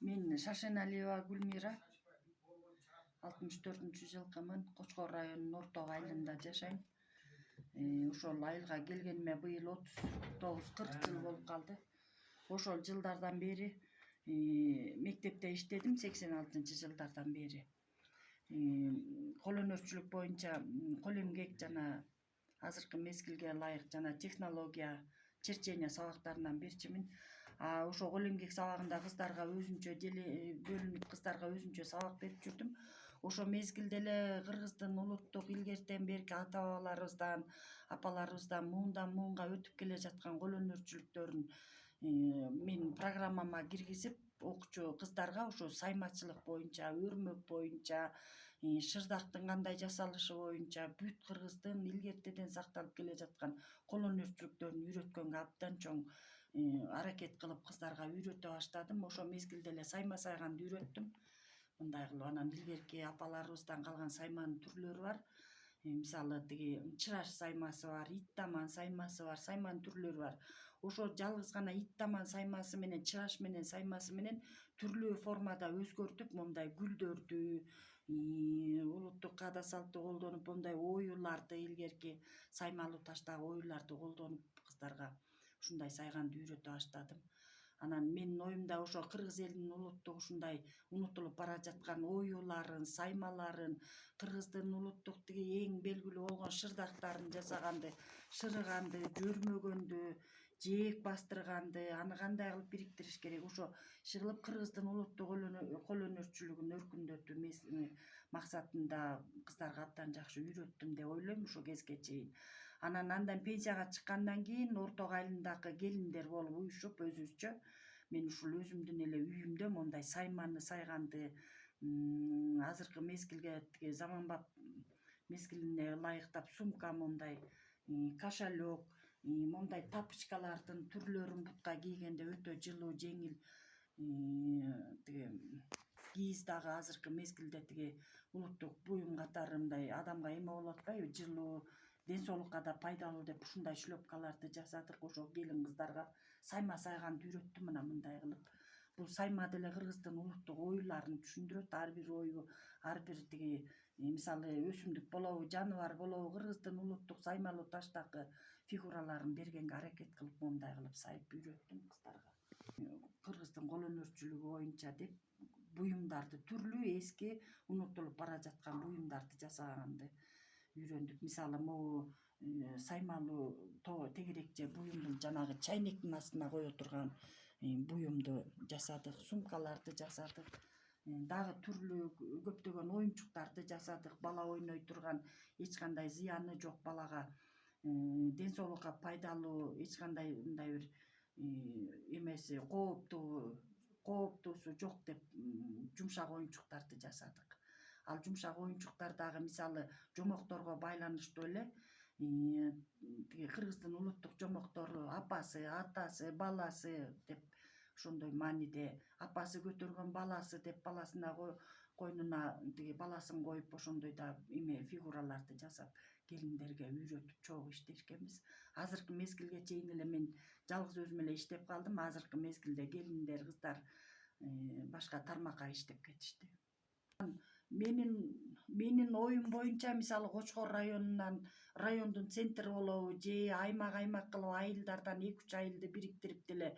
Мен Шашеналиева Гүлмира 64-жылкымын. Кочкор районунун Орток айылында жашайм. Ошол айылга келгениме быйыл 39-40 жыл болуп калды. Ошол жылдардан бери мектепте иштедим, 86-жылдардан бери. Кол өнөрчүлүк боюнча кол эмгек жана азыркы мезгилге ылайык жана технология, черчение сабактарынан берчимин. Ошо кол эмгек сабагында кыздарга өзүнчө бөлүнүп кыздарга өзүнчө сабак берип жүрдүм. Ошо мезгилде эле кыргыздын улуттук илгертен берки ата бабаларыбыздан, апаларыбыздан муундан муунга өтүп келе жаткан кол өнөрчүлүктөрүн мен программама киргизип, окуучу кыздарга ошо саймачылык боюнча, өрмөк боюнча, шырдактын кандай жасалышы боюнча бүт кыргыздын илгертеден сакталып келе жаткан кол өнөрчүлүктөрүн үйрөткөнгө абдан чоң аракет кылып кыздарга үйрөтө баштадым. Ошо мезгилде эле сайма сайганды үйрөттүм. Мындай кылып анан илгерки апаларыбыздан калган сайманын түрлөрү бар. Мисалы тиги чыраш саймасы бар, ит таман саймасы бар, сайманын түрлөрү бар. Ошо жалгыз гана ит таман саймасы менен чыраш менен саймасы менен түрлүү формада өзгөртүп, мондай гүлдөрдү, улуттук каада салтты колдонуп, мондай оюларды, илгерки саймалуу таштагы оюларды колдонуп кыздарга ушундай сайганды үйрөтө баштадым. Анан менин оюмда ошо кыргыз элинин улуттук ушундай унутулуп бара жаткан оюларын, саймаларын, кыргыздын улуттук тиги эң белгилүү болгон шырдактарын жасаганды, шырыганды, жөрмөгөндү, жээк бастырганды, аны кандай кылып бириктириш керек, ошо иши кылып кыргыздын улуттук кол өнөрчүлүгүн өркүндөтүү максатында кыздарга абдан жакшы үйрөттүм деп ойлойм ушул кезге чейин. Андан пенсияга чыккандан кийин Орток айылындагы келиндер болуп уюшуп өзүбүзчө мен ушул өзүмдүн эле үйүмдө мондай сайманы сайганды, азыркы мезгилге тиги заманбап мезгилине ылайыктап сумка, мондай кошелек, мондай тапочкалардын түрлөрүн бутка кийгенде өтө жылуу, жеңил, тиги кийиз дагы азыркы мезгилде тиги улуттук буюм катары мындай адамга эме болуп атпайбы, жылуу, ден соолукка да пайдалуу деп ушундай шлёпкаларды жасадык. Ошо келин кыздарга сайма сайганды үйрөттүм мына мындай кылып. Бул сайма деле кыргыздын улуттук оюларын түшүндүрөт. Ар бир ою, ар бир тиги мисалы өсүмдүк болобу, жаныбар болобу, кыргыздын улуттук саймалуу таштагы фигураларын бергенге аракет кылып, мондай кылып сайып үйрөттүм кыздарга. Кыргыздын кол өнөрчүлүгү боюнча деп буюмдарды, түрлүү эски унутулуп бара жаткан буюмдарды жасаганды үйрөндүк. Мисалы могу саймалуу тегерекче буюмдун жанагы чайнектин астына кое турган буюмду жасадык, сумкаларды жасадык. Дагы түрлүү көптөгөн оюнчуктарды жасадык. Бала ойной турган, эч кандай зыяны жок, балага ден соолукка пайдалуу, эч кандай мындай бир эмеси кооптуусу жок деп жумшак оюнчуктарды жасадык. Ал жумшак оюнчуктар дагы мисалы жомокторго байланыштуу эле тиги кыргыздын улуттук жомоктору апасы, атасы, баласы деп ошондой мааниде, апасы көтөргөн баласы деп баласына койнуна тиги баласын коюп ошондой да эме фигураларды жасап келиндерге үйрөтүп чогуу иштешкенбиз. Азыркы мезгилге чейин эле мен жалгыз өзүм эле иштеп калдым. Азыркы мезгилде келиндер, кыздар башка тармакка иштеп кетишти. Менин оюм боюнча мисалы Кочкор райондун центри болобу же аймак кылып айылдардан 2-3 айылды бириктирип деле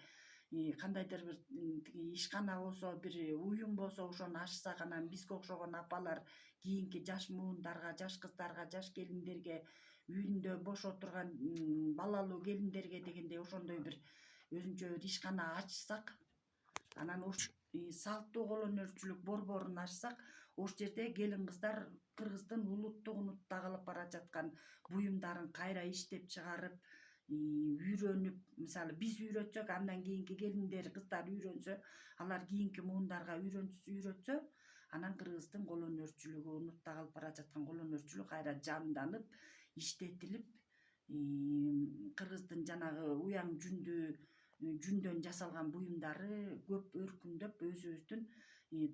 кандайдыр бир тиги ишкана болсо, бир уюм болсо ошону ачсак, анан бизге окшогон апалар кийинки жаш муундарга, жаш кыздарга, жаш келиндерге, үйүндө бош отурган балалуу келиндерге дегендей ошондой бир өзүнчө бир ишкана ачсак, анан салттуу кол өнөрчүлүк борборун ачсак, ошол жерде келин кыздар кыргыздын улуттук унутта калып бара жаткан буюмдарын кайра иштеп чыгарып, үйрөнүп, мисалы биз үйрөтсөк, андан кийинки келиндер, кыздар үйрөнсө, алар кийинки муундарга үйрөтсө, анан кыргыздын кол өнөрчүлүгү, унутта калып бара жаткан кол өнөрчүлүк кайра жанданып, иштетилип, кыргыздын жанагы уяң жүндөн жасалган буюмдары көп өркүндөп, өзүбүздүн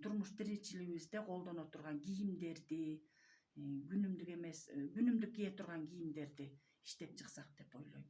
турмуш тиричилигибизде колдоно турган кийимдерди, күнүмдүк кие турган кийимдерди иштеп чыксак деп ойлойм.